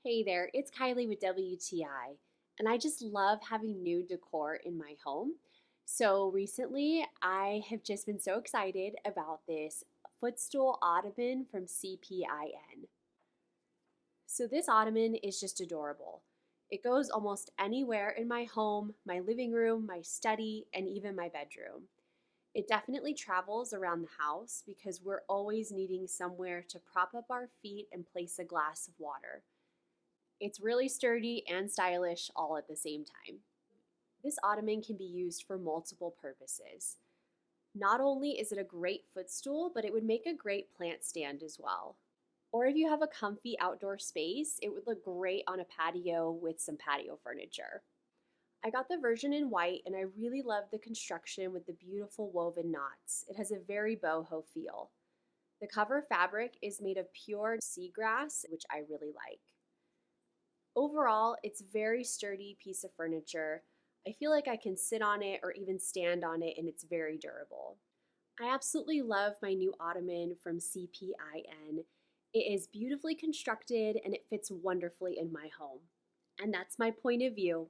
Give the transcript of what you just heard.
Hey there, it's Kylie with WTI, and I just love having new decor in my home. So recently, I have just been so excited about this footstool ottoman from Cpintltr. So this ottoman is just adorable. It goes almost anywhere in my home, my living room, my study, and even my bedroom. It definitely travels around the house because we're always needing somewhere to prop up our feet and place a glass of water. It's really sturdy and stylish all at the same time. This ottoman can be used for multiple purposes. Not only is it a great footstool, but it would make a great plant stand as well. Or if you have a comfy outdoor space, it would look great on a patio with some patio furniture. I got the version in white and I really love the construction with the beautiful woven knots. It has a very boho feel. The cover fabric is made of pure seagrass, which I really like. Overall, it's a very sturdy piece of furniture. I feel like I can sit on it or even stand on it, and it's very durable. I absolutely love my new ottoman from Cpintltr. It is beautifully constructed and it fits wonderfully in my home. And that's my point of view.